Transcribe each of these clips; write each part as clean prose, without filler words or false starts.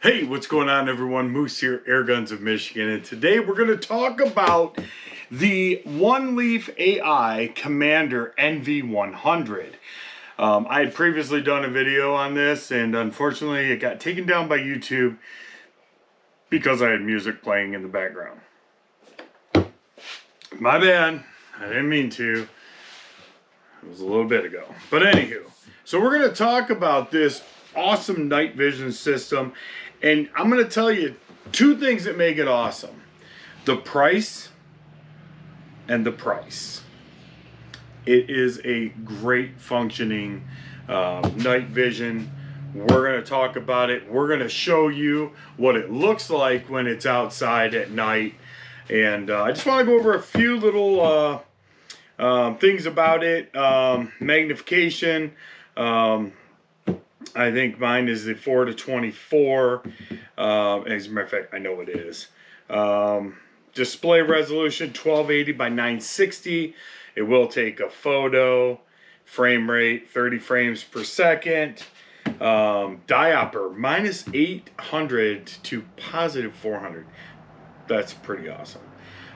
Hey, what's going on everyone? Moose here, Airguns of Michigan, and today we're going to talk about the oneleaf.ai Commander NV100. I had previously done a video on this, and unfortunately it got taken down by YouTube because I had music playing in the background. My bad, I didn't mean to. It was a little bit ago. But anywho, so we're going to talk about this awesome night vision system, and I'm going to tell you two things that make it awesome: the price and the price. It is a great functioning night vision. We're going to talk about it. We're going to show you what it looks like when it's outside at night, and I just want to go over a few little things about it. Magnification. I think mine is the 4:24. As a matter of fact, I know it is. Display resolution 1280 by 960. It will take a photo. Frame rate 30 frames per second. Diopter -800 to +400. That's pretty awesome.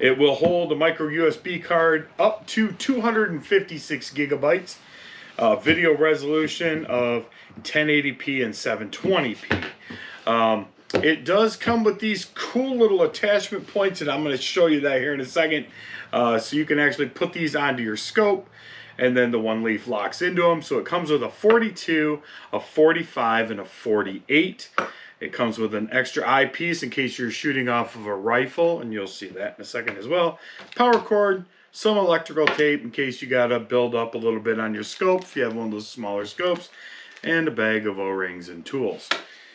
It will hold a micro USB card up to 256 gigabytes. Video resolution of 1080p and 720p. It does come with these cool little attachment points, and I'm going to show you that here in a second. So you can actually put these onto your scope, and then the one leaf locks into them. So it comes with a 42, a 45, and a 48. It comes with an extra eyepiece in case you're shooting off of a rifle, and you'll see that in a second as well. Power cord, some electrical tape in case you gotta build up a little bit on your scope if you have one of those smaller scopes, and a bag of O-rings and tools.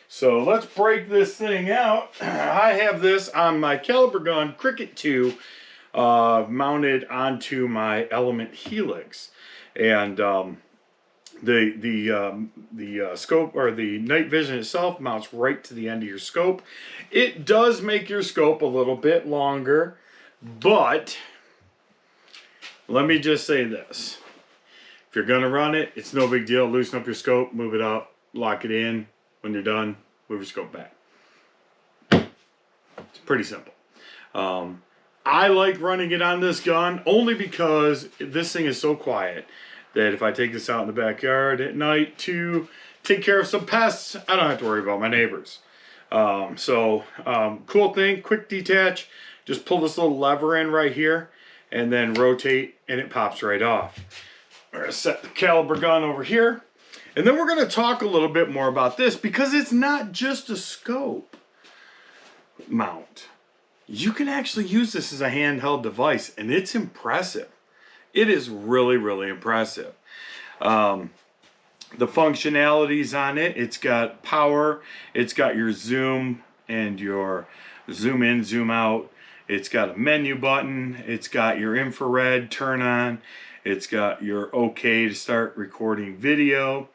So let's break this thing out. I have this on my caliber gun Cricket 2 mounted onto my Element Helix, and the scope, or the night vision itself, mounts right to the end of your scope. It does make your scope a little bit longer, but let me just say this: if you're gonna run it, it's no big deal. Loosen up your scope, move it up, lock it in. When you're done, move your scope back. It's pretty simple. I like running it on this gun only because this thing is so quiet that if I take this out in the backyard at night to take care of some pests, I don't have to worry about my neighbors. Cool thing, quick detach. Just pull this little lever in right here and then rotate, and it pops right off. We're going to set the caliber gun over here, and then we're going to talk a little bit more about this, because it's not just a scope mount. You can actually use this as a handheld device, and it's impressive. It is really, really impressive. The functionalities on it: it's got power, it's got your zoom and your zoom in, zoom out, it's got a menu button, it's got your infrared turn on, it's got your OK to start recording video,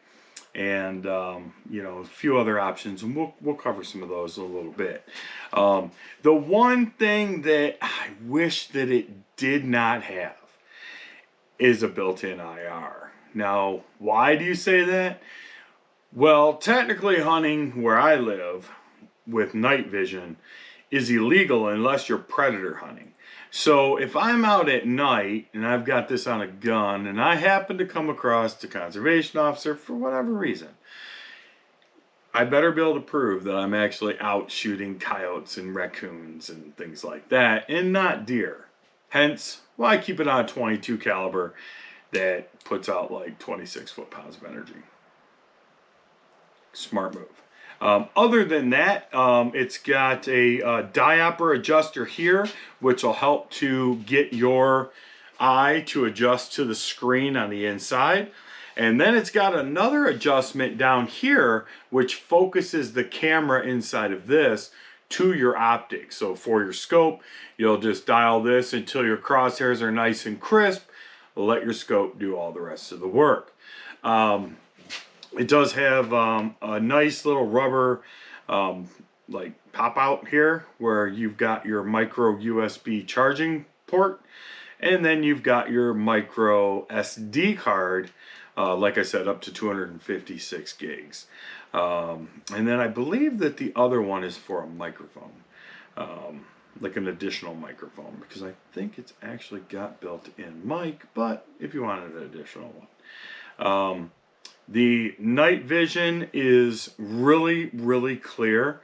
and you know, a few other options, and we'll cover some of those in a little bit. The one thing that I wish that it did not have is a built-in IR. Now, why do you say that? Well, technically hunting where I live with night vision is illegal unless you're predator hunting. So if I'm out at night and I've got this on a gun and I happen to come across the conservation officer for whatever reason, I better be able to prove that I'm actually out shooting coyotes and raccoons and things like that, and not deer. Hence, well, I keep it on a 22 caliber that puts out like 26 foot-pounds of energy. Smart move. Other than that, it's got a diopter adjuster here, which will help to get your eye to adjust to the screen on the inside. And then it's got another adjustment down here, which focuses the camera inside of this to your optics. So for your scope, you'll just dial this until your crosshairs are nice and crisp. Let your scope do all the rest of the work. It does have a nice little rubber like pop out here where you've got your micro USB charging port, and then you've got your micro SD card like I said, up to 256 gigs. And then I believe that the other one is for a microphone, like an additional microphone, because I think it's actually got built-in mic, but if you wanted an additional one. The night vision is really, really clear.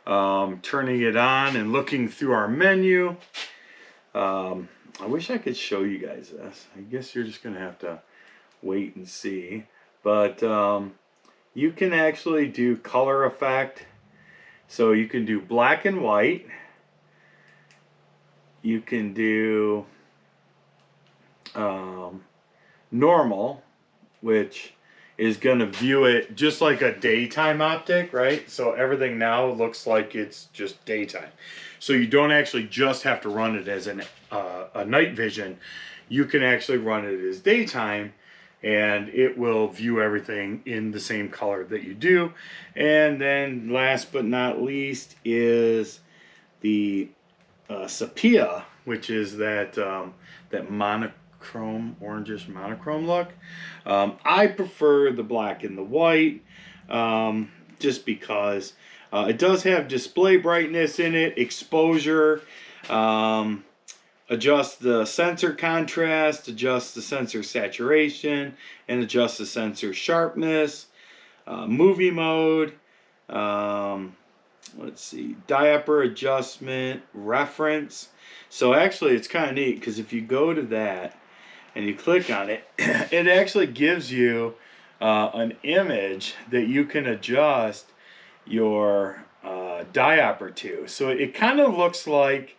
Turning it on and looking through our menu. I wish I could show you guys this. I guess you're just going to have to wait and see. But you can actually do color effect. So you can do black and white. You can do normal, which is going to view it just like a daytime optic, right? So everything now looks like it's just daytime. So you don't actually just have to run it as a night vision. You can actually run it as daytime, and it will view everything in the same color that you do. And then last but not least is the sepia, which is that that monochrome, orangish monochrome look. I prefer the black and the white, just because it does have display brightness in it, exposure, adjust the sensor contrast, adjust the sensor saturation, and adjust the sensor sharpness, movie mode, let's see, diaper adjustment, reference. So actually it's kind of neat, because if you go to that and you click on it, it actually gives you an image that you can adjust your diaper to. So it kind of looks like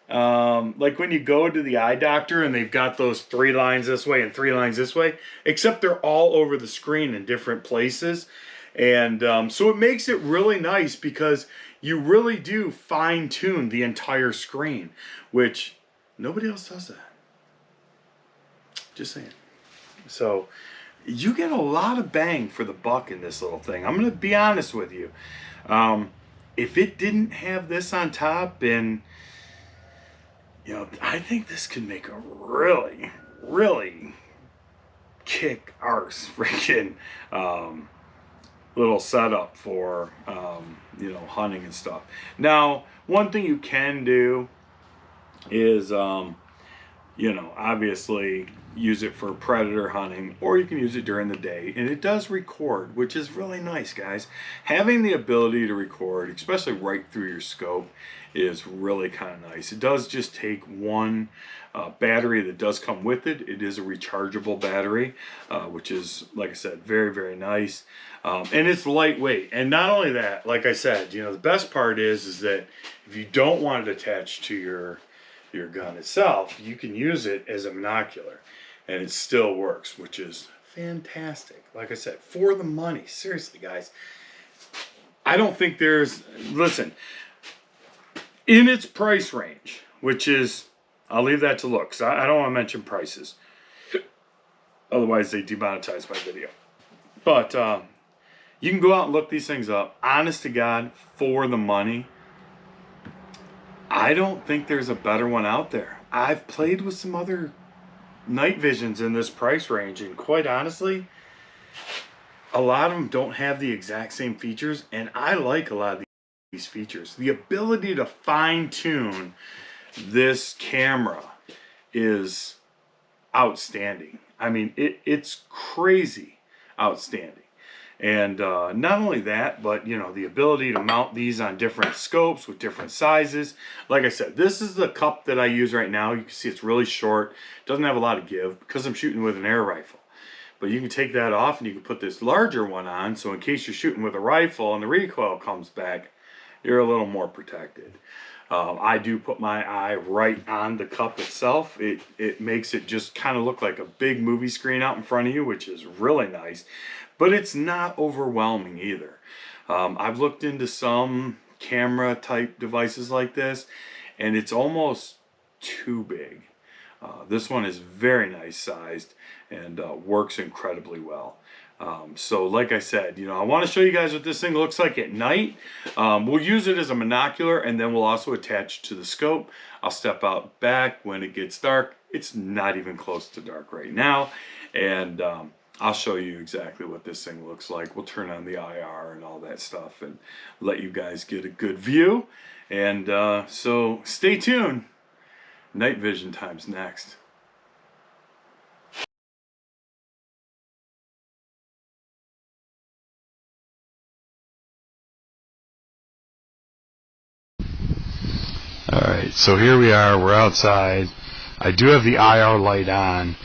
when you go to the eye doctor and they've got those 3 lines this way and 3 lines this way, except they're all over the screen in different places. And so it makes it really nice, because you really do fine-tune the entire screen, which nobody else does that. Just saying. So you get a lot of bang for the buck in this little thing. I'm going to be honest with you. If it didn't have this on top, and I think this could make a really, really kick arse freaking little setup for hunting and stuff. Now, one thing you can do is obviously use it for predator hunting, or you can use it during the day, and it does record, which is really nice, guys. Having the ability to record, especially right through your scope, is really kind of nice. It does just take one battery that does come with it. It is a rechargeable battery, which is, like I said, very, very nice. And it's lightweight. And not only that, like I said, the best part is that if you don't want it attached to your gun itself, you can use it as a monocular, and it still works, which is fantastic. Like I said, for the money, seriously, guys. I don't think there's, listen, in its price range, which is, I'll leave that to look, because I don't want to mention prices. Otherwise, they demonetize my video. But you can go out and look these things up. Honest to God, for the money, I don't think there's a better one out there. I've played with some other night visions in this price range, and quite honestly, a lot of them don't have the exact same features, and I like a lot of these features. The ability to fine-tune this camera is outstanding. I mean, it's crazy outstanding. And not only that, but the ability to mount these on different scopes with different sizes. Like I said, this is the cup that I use right now. You can see it's really short, doesn't have a lot of give, because I'm shooting with an air rifle. But you can take that off and you can put this larger one on, so in case you're shooting with a rifle and the recoil comes back, you're a little more protected. I do put my eye right on the cup itself. It makes it just kind of look like a big movie screen out in front of you, which is really nice. But it's not overwhelming either. I've looked into some camera type devices like this, and it's almost too big. This one is very nice sized and works incredibly well. So like I said, I want to show you guys what this thing looks like at night. We'll use it as a monocular, and then we'll also attach to the scope. I'll step out back when it gets dark. It's not even close to dark right now. And I'll show you exactly what this thing looks like. We'll turn on the IR and all that stuff and let you guys get a good view. And so stay tuned. Night vision time's next. Alright, so here we are, we're outside. I do have the IR light on,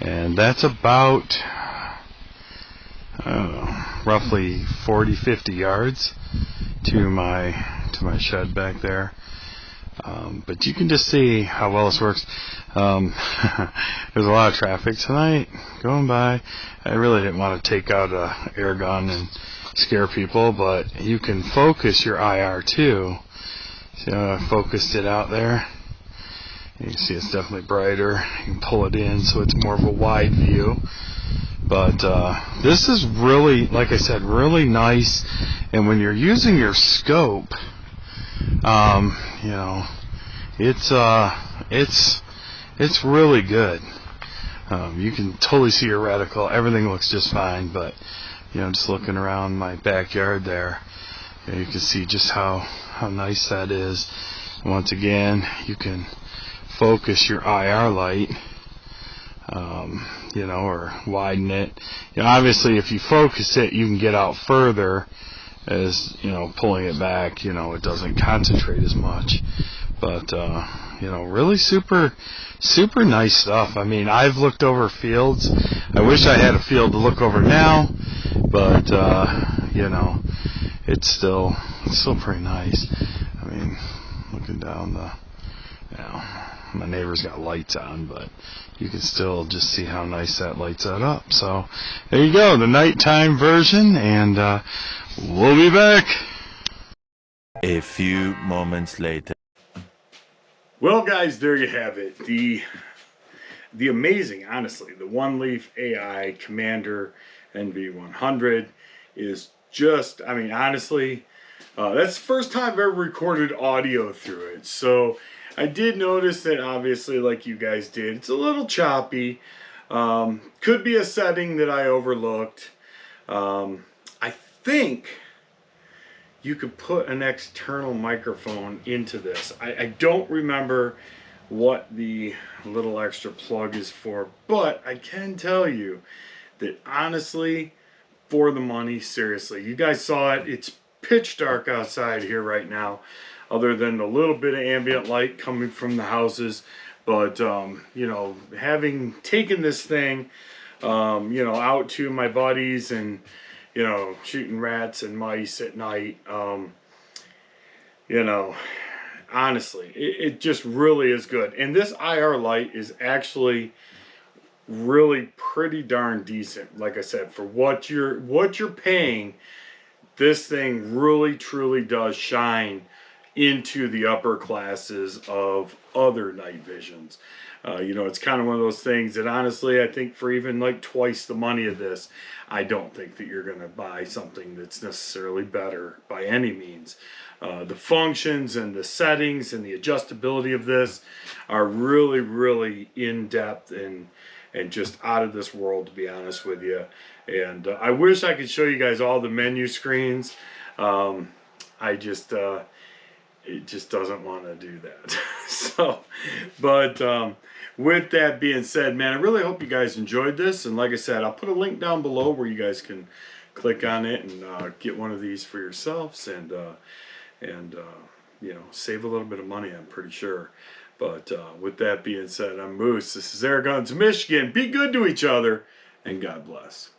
and that's about, I don't know, roughly 40-50 yards to my shed back there. But you can just see how well this works. There's a lot of traffic tonight going by. I really didn't want to take out a air gun and scare people, but you can focus your IR too. See how I focused it out there? You can see it's definitely brighter. You can pull it in so it's more of a wide view. But this is really, like I said, really nice. And when you're using your scope, you know, it's really good. You can totally see your reticle. Everything looks just fine. But you know, just looking around my backyard there, you can see just how nice that is. Once again, you can focus your IR light, you know, or widen it. You know, obviously, if you focus it, you can get out further. As you know, pulling it back, you know, it doesn't concentrate as much. But you know, really super nice stuff. I mean, I've looked over fields. I wish I had a field to look over now, but you know, it's still pretty nice. I mean, looking down the, you know, my neighbor's got lights on, but you can still just see how nice that lights that up. So there you go, the nighttime version, and we'll be back. A few moments later. Well, guys, there you have it. The amazing, honestly, the oneleaf AI Commander NV100 is just, I mean, honestly, that's the first time I've ever recorded audio through it. So I did notice that, obviously, like you guys did, it's a little choppy. Could be a setting that I overlooked. I think you could put an external microphone into this. I don't remember what the little extra plug is for, but I can tell you that, honestly, for the money, seriously, you guys saw it. It's pitch dark outside here right now, other than a little bit of ambient light coming from the houses. But you know, having taken this thing, you know, out to my buddies and, you know, shooting rats and mice at night, you know, honestly, it just really is good. And this IR light is actually really pretty darn decent. Like I said, for what you're paying, this thing really truly does shine into the upper classes of other night visions. You know, it's kind of one of those things that, honestly, I think for even like twice the money of this, I don't think that you're going to buy something that's necessarily better by any means. The functions and the settings and the adjustability of this are really, really in-depth and just out of this world, to be honest with you. And I wish I could show you guys all the menu screens. It just doesn't want to do that. So, but with that being said, man, I really hope you guys enjoyed this. And like I said, I'll put a link down below where you guys can click on it and get one of these for yourselves and you know, save a little bit of money, I'm pretty sure. But with that being said, I'm Moose. This is Airguns of Michigan. Be good to each other, and God bless.